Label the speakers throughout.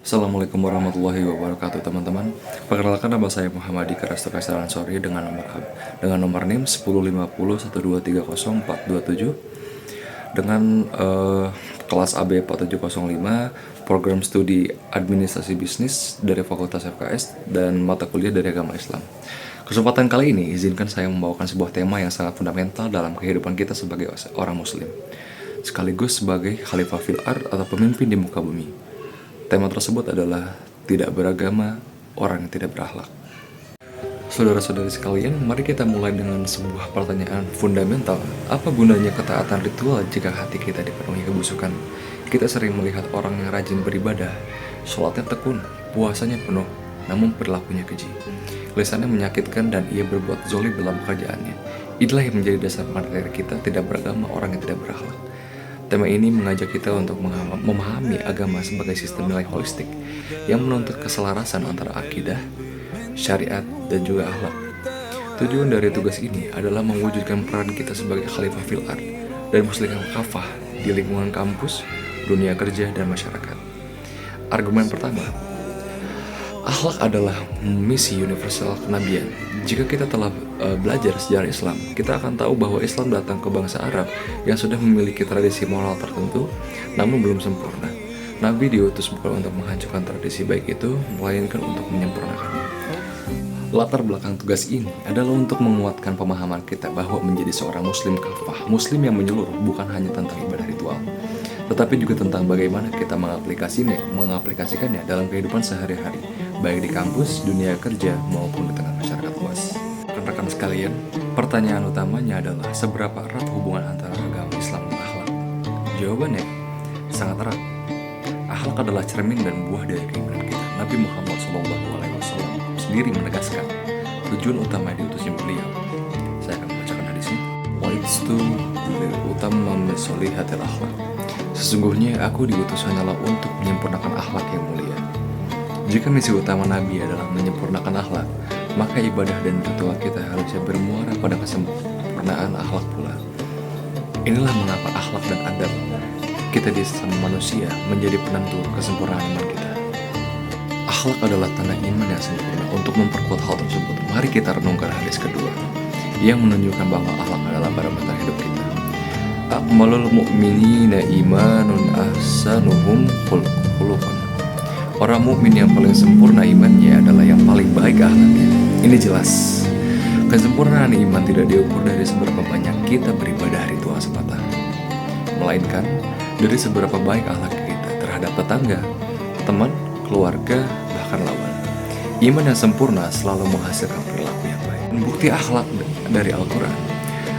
Speaker 1: Assalamualaikum warahmatullahi wabarakatuh teman-teman. Perkenalkan, nama saya Muhammad Dika Restu Kaisar Ansori dengan nomor NIM 105012304227 dengan kelas AB 4705, program studi administrasi bisnis dari Fakultas FKS dan mata kuliah dari agama Islam. Kesempatan kali ini izinkan saya membawakan sebuah tema yang sangat fundamental dalam kehidupan kita sebagai orang muslim, sekaligus sebagai khalifah fil ard atau pemimpin di muka bumi. Tema tersebut adalah tidak beragama, orang yang tidak berakhlak. Saudara-saudari sekalian, mari kita mulai dengan sebuah pertanyaan fundamental. Apa gunanya ketaatan ritual jika hati kita dipenuhi kebusukan? Kita sering melihat orang yang rajin beribadah, sholatnya tekun, puasanya penuh, namun perilakunya keji. Lisannya menyakitkan dan ia berbuat zolim dalam pekerjaannya. Inilah yang menjadi dasar materi kita tidak beragama, orang yang tidak berakhlak. Tema ini mengajak kita untuk memahami agama sebagai sistem nilai holistik yang menuntut keselarasan antara akidah, syariat, dan juga akhlak. Tujuan dari tugas ini adalah mewujudkan peran kita sebagai khalifah fil ard dan muslim kafah di lingkungan kampus, dunia kerja, dan masyarakat. Argumen pertama, akhlak adalah misi universal kenabian. Jika kita telah belajar sejarah Islam, kita akan tahu bahwa Islam datang ke bangsa Arab yang sudah memiliki tradisi moral tertentu, namun belum sempurna. Nabi diutus bukan untuk menghancurkan tradisi baik itu, melainkan untuk menyempurnakannya. Latar belakang tugas ini adalah untuk menguatkan pemahaman kita bahwa menjadi seorang muslim kafah, muslim yang menyeluruh, bukan hanya tentang ibadah ritual, tetapi juga tentang bagaimana kita mengaplikasikannya dalam kehidupan sehari-hari, baik di kampus, dunia kerja, maupun di tengah masyarakat luas. Rekan-rekan sekalian, pertanyaan utamanya adalah seberapa erat hubungan antara agama Islam dan akhlak? Jawabannya sangat erat. Akhlak adalah cermin dan buah dari keimanan kita. Nabi Muhammad SAW sendiri menegaskan tujuan utama diutusnya beliau. Saya akan membacakan hadisnya. Wa'idstu lil utammam solihatil akhlak. Sesungguhnya aku diutus hanyalah untuk menyempurnakan akhlak yang mulia. Jika misi utama Nabi adalah menyempurnakan akhlak, maka ibadah dan ritual kita harusnya bermuara pada kesempurnaan akhlak pula. Inilah mengapa akhlak dan adab kita di sesama manusia menjadi penentu kesempurnaan iman kita. Akhlak adalah tanda iman yang sempurna. Untuk memperkuat hal tersebut, mari kita renungkan hadis kedua yang menunjukkan bahwa akhlak adalah barometer hidup kita. Akmalul mu'minina imanun ahsanuhum khuluqan. Orang mukmin yang paling sempurna imannya adalah yang paling baik akhlaknya. Ini jelas, kesempurnaan iman tidak diukur dari seberapa banyak kita beribadah ritual semata, melainkan dari seberapa baik akhlak kita terhadap tetangga, teman, keluarga, bahkan lawan. Iman yang sempurna selalu menghasilkan perilaku yang baik. Bukti akhlak dari Al-Quran.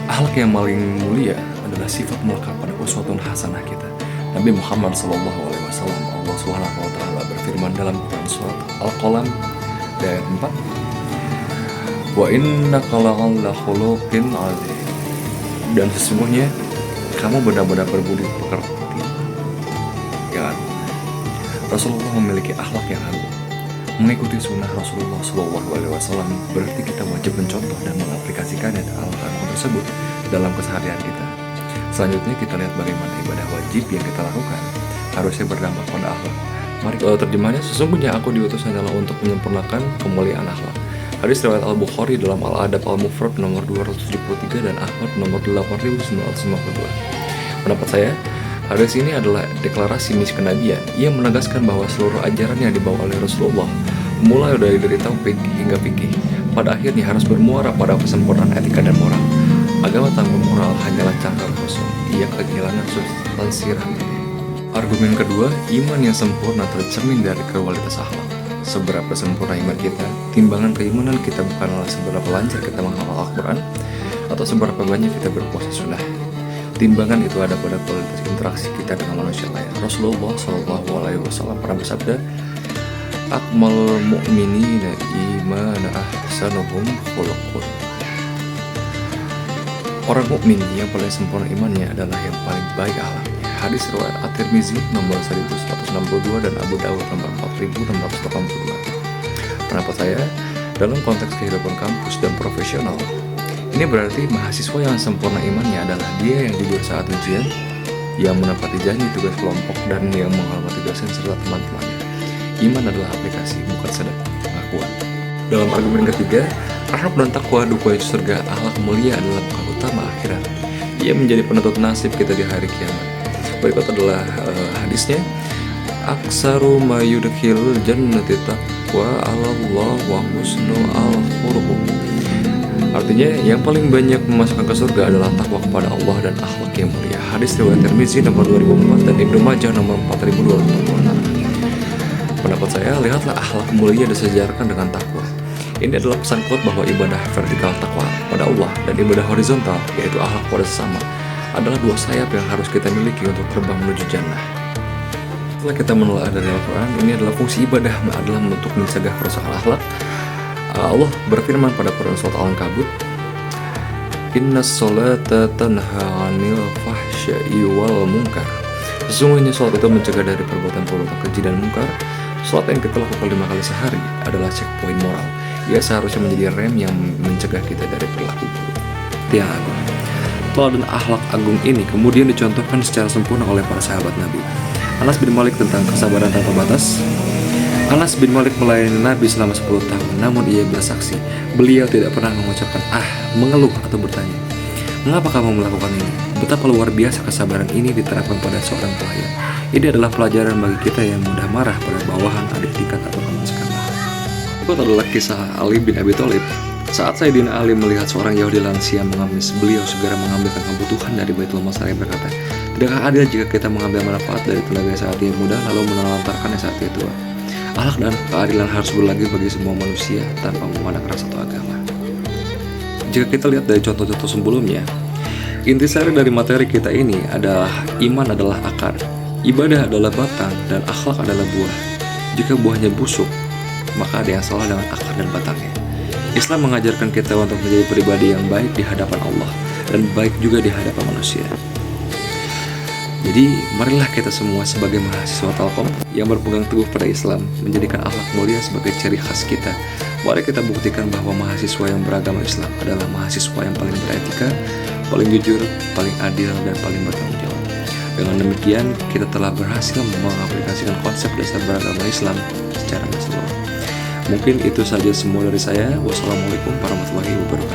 Speaker 1: Akhlak yang paling mulia adalah sifat melekat pada uswatun hasanah kita. Nabi Muhammad SAW, Allah SWT berfirman dalam Quran surat Al-Qalam ayat 4, wa innaka la'ala khuluqin 'adzim. Dan sesungguhnya kamu benar-benar berbudi pekerti. Ya, Rasulullah memiliki akhlak yang agung. Mengikuti sunnah Rasulullah SAW berarti kita wajib mencontoh dan mengaplikasikannya akhlak tersebut dalam keseharian kita. Selanjutnya kita lihat bagaimana ibadah wajib yang kita lakukan harusnya berdampak pada akhlak. Mari terjemahnya, sesungguhnya aku diutus adalah untuk menyempurnakan kemuliaan akhlak. Hadis riwayat Al-Bukhari dalam Al-Adab Al-Mufrad nomor 273 dan Ahmad nomor 8952. Pendapat saya, hadis ini adalah deklarasi misi kenabian. Ia menegaskan bahwa seluruh ajaran yang dibawa oleh Rasulullah, mulai dari tauhid hingga fikih, pada akhirnya harus bermuara pada kesempurnaan etika dan moral. Agama tanpa moral hanyalah cangkang kosong. Ia kehilangan substansi rahmat. Argumen kedua, iman yang sempurna tercermin dari kualitas akhlak. Seberapa sempurna iman kita, timbangan keimanan kita bukanlah seberapa lancar kita menghafal Al-Quran atau seberapa banyak kita berpuasa sunnah. Timbangan itu ada pada kualitas interaksi kita dengan manusia lain. Rasulullah SAW pernah bersabda, Akmal mu'minina imana ahsanuhum khuluqun. Orang mukmin yang paling sempurna imannya adalah yang paling baik akhlaknya. Hadis riwayat At-Tirmizi nomor 1162 dan Abu Dawud nomor 4682. Pendapat saya, dalam konteks kehidupan kampus dan profesional, ini berarti mahasiswa yang sempurna imannya adalah dia yang jujur saat ujian, yang menepati janji tugas kelompok, dan yang menghormati dosen serta teman-temannya. Iman adalah aplikasi, bukan sekedar pengakuan. Dalam argumen ketiga, akhlak dan takwa dukungan surga. Akhlak mulia adalah bekal utama akhirat. Ia menjadi penuntut nasib kita di hari kiamat. Berikut adalah hadisnya. Aksaru ma yudkhilul jannati taqwa 'ala Allah wa husnul al-khuluq. Artinya, yang paling banyak memasukkan ke surga adalah takwa kepada Allah dan akhlak yang mulia. Hadis riwayat Tirmizi nomor 2004 dan Ibnu Majah nomor 4246. Pendapat saya, lihatlah akhlak mulia disejarkan dengan takwa. Ini adalah pesan kuat bahwa ibadah vertikal takwa pada Allah dan ibadah horizontal, yaitu akhlak pada sesama, adalah dua sayap yang harus kita miliki untuk terbang menuju jannah. Setelah kita menelaah dari Al-Quran, ini adalah fungsi ibadah adalah untuk mencegah kerusakan akhlak. Allah berfirman pada Quran surat Al-Ankabut, Innas sholata tanha 'anil fahsya'i wal munkar. Sesungguhnya sholat itu mencegah dari perbuatan-perbuatan keji dan munkar. Sholat yang kita lakukan 5 kali sehari adalah checkpoint moral. Ia seharusnya menjadi rem yang mencegah kita dari perilaku buruk. Tiang agung. Teladan akhlak agung ini kemudian dicontohkan secara sempurna oleh para sahabat Nabi. Anas bin Malik tentang kesabaran tanpa batas. Anas bin Malik melayani Nabi selama 10 tahun, namun ia bersaksi, beliau tidak pernah mengucapkan mengeluh atau bertanya, mengapa kamu melakukan ini? Betapa luar biasa kesabaran ini diterapkan pada seorang pelayan. Ini adalah pelajaran bagi kita yang mudah marah pada bawahan, adik tingkat, atau teman sekantor. Itu adalah kisah Ali bin Abi Thalib. Saat Sayyidina Ali melihat seorang Yahudi lansia mengamis, beliau segera mengambilkan kebutuhan dari Baitul Mal seraya berkata, tidakkah adil jika kita mengambil manfaat dari tenaga saat ia muda lalu menelantarkannya saat ia tua? Akhlak dan keadilan harus berlaku bagi semua manusia tanpa memandang ras atau agama. Jika kita lihat dari contoh-contoh sebelumnya, intisari dari materi kita ini adalah iman adalah akar, ibadah adalah batang, dan akhlak adalah buah. Jika buahnya busuk, maka ada yang salah dengan akar dan batangnya. Islam mengajarkan kita untuk menjadi pribadi yang baik di hadapan Allah dan baik juga di hadapan manusia. Jadi, marilah kita semua sebagai mahasiswa Telkom yang berpegang teguh pada Islam, menjadikan akhlak mulia sebagai ciri khas kita. Mari kita buktikan bahwa mahasiswa yang beragama Islam adalah mahasiswa yang paling beretika, paling jujur, paling adil, dan paling bertanggung jawab. Dengan demikian, kita telah berhasil mengaplikasikan konsep dasar beragama Islam secara menyeluruh. Mungkin itu saja semua dari saya. Wassalamualaikum warahmatullahi wabarakatuh.